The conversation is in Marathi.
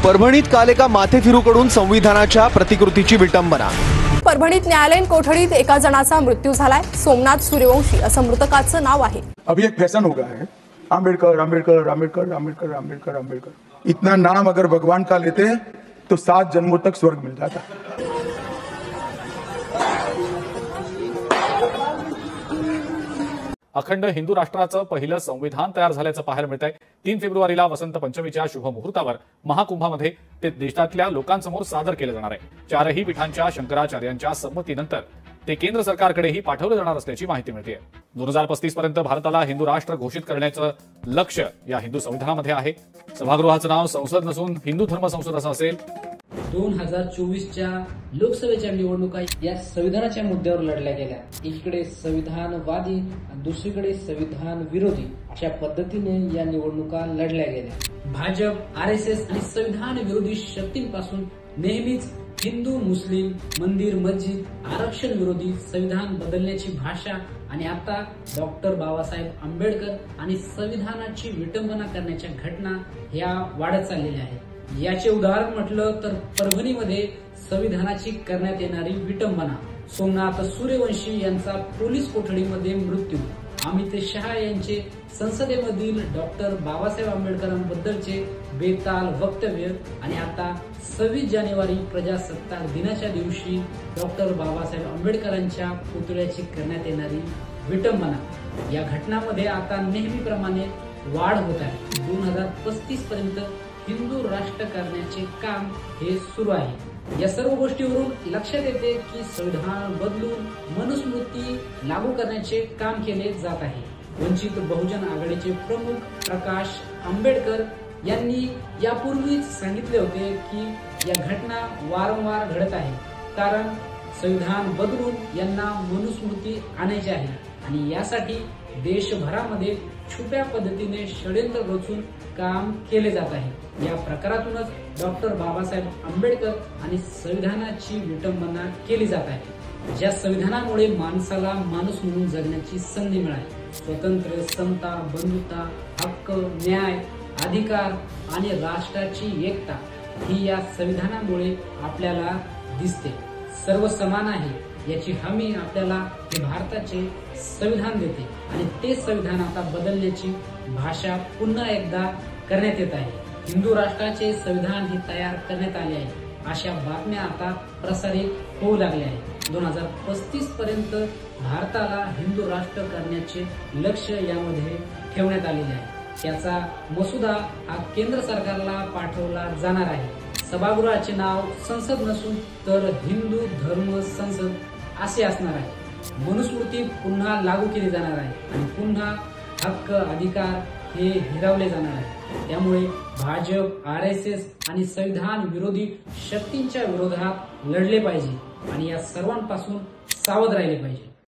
परभणीत काल एका माथेफिरूकडून संविधानाच्या प्रतिकृतीची विटंबना। परभणीत न्यायालयीन कोठडीत एका जणाचा मृत्यू झालाय। सोमनाथ सूर्यवंशी असं मृतकाचं नाव आहे। अभी एक फैशन हो गया है, आंबेडकर आंबेडकर आंबेडकर आंबेडकर आंबेडकर आंबेडकर। इतना नाम अगर भगवान का लेते तो 7 जन्मों तक स्वर्ग मिल जाता। अखंड हिंदू राष्ट्राचं पहिलं संविधान तयार झाल्याचं पाहायला मिळतंय। 3 फेब्रुवारीला वसंत पंचमीच्या शुभ मुहूर्तावर महाकुंभामध्ये ते देशातल्या लोकांसमोर सादर केलं जाणार आहे। 4ही पीठांच्या शंकराचार्यांच्या संमतीनंतर ते केंद्र सरकारकडेही पाठवलं जाणार असल्याची माहिती मिळते। 2035 पर्यंत भारताला हिंदू राष्ट्र घोषित करण्याचं लक्ष्य या हिंदू संविधानामध्ये आहे। सभागृहाचं नाव संसद नसून हिंदू धर्म संसद असं असेल। 2024च्या लोकसभेच्या निवडणुका या संविधानाच्या मुद्द्यावर लढल्या गेल्या। एकीकडे संविधानवादी आणि दुसरीकडे संविधान विरोधी अशा पद्धतीने या निवडणुका लढल्या गेल्या। भाजप, आरएसएस आणि संविधान विरोधी शक्तींपासून नेहमीच हिंदू, मुस्लिम, मंदिर, मस्जिद, आरक्षण विरोधी, संविधान बदलण्याची भाषा आणि आता डॉक्टर बाबासाहेब आंबेडकर आणि संविधानाची विटंबना करण्याच्या घटना ह्या वाढत चाललेल्या आहेत। याचे उदाहरण म्हटलं तर परभणीमध्ये संविधानाची करण्यात येणारी विटंबना, सोमनाथ सूर्यवंशी यांचा पोलीस कोठडीमध्ये मृत्यू, अमित शहा यांचे संसदेमधील डॉक्टर बाबासाहेब आंबेडकरांबद्दलचे बेताल वक्तव्य आणि आता 26 जानेवारी प्रजासत्ताक दिनाच्या दिवशी डॉक्टर बाबासाहेब आंबेडकरांच्या पुतळ्याची करण्यात येणारी विटंबना। या घटनांमध्ये आता नेहमीप्रमाणे वाढ होत आहे। 2035 पर्यंत हिंदू राष्ट्र करण्याचे काम हे सुरू आहे। या सर्व गोष्टीवरून लक्षात येते की संविधान बदलून मनुस्मृती लागू करण्याचे काम केले जात आहे। वंचित बहुजन आघाडीचे प्रमुख प्रकाश आंबेडकर यांनी यापूर्वीच सांगितले होते की या घटना वारंवार घडत आहे, कारण संविधान बदलून यांना मनुस्मृती आणायची आहे आणि यासाठी देशभरामध्ये छुप्या पद्धतीने षड्यंत्र रचून काम केले जात आहे। या प्रकारातूनच डॉक्टर बाबासाहेब आंबेडकर आणि संविधानाची विटंबना केली जात आहे। ज्या संविधानामुळे माणसाला माणूस म्हणून जगण्याची संधी मिळाली, स्वतंत्र, समता, बंधुता, हक्क, न्याय, अधिकार आणि राष्ट्राची एकता ही या संविधानामुळे आपल्याला दिसते। सर्व समान आहे याची हमी आपल्याला हे भारताचे संविधान देते आणि ते संविधान आता बदलण्याची भाषा पुन्हा एकदा करण्यात येत आहे। हिंदू राष्ट्राचे संविधान हे तयार करण्यात आले आहे अशा बातम्या आता प्रसारित होऊ लागल्या आहेत। 2035 पर्यंत भारताला हिंदू राष्ट्र करण्याचे लक्ष्य यामध्ये ठेवण्यात आलेले आहे। त्याचा मसुदा हा केंद्र सरकारला पाठवला जाणार आहे। सभागृहाचे नाव संसद नसून तर हिंदू धर्म संसद असे असणार आहे। मनुस्मृती पुन्हा लागू केली जाणार आहे आणि पुन्हा हक्क, अधिकार हे हिरावले जाणार आहे। त्यामुळे भाजप, आरएसएस आणि संविधान विरोधी शक्तींच्या विरोधात लढले पाहिजे आणि या सर्वांपासून सावध राहिले पाहिजे।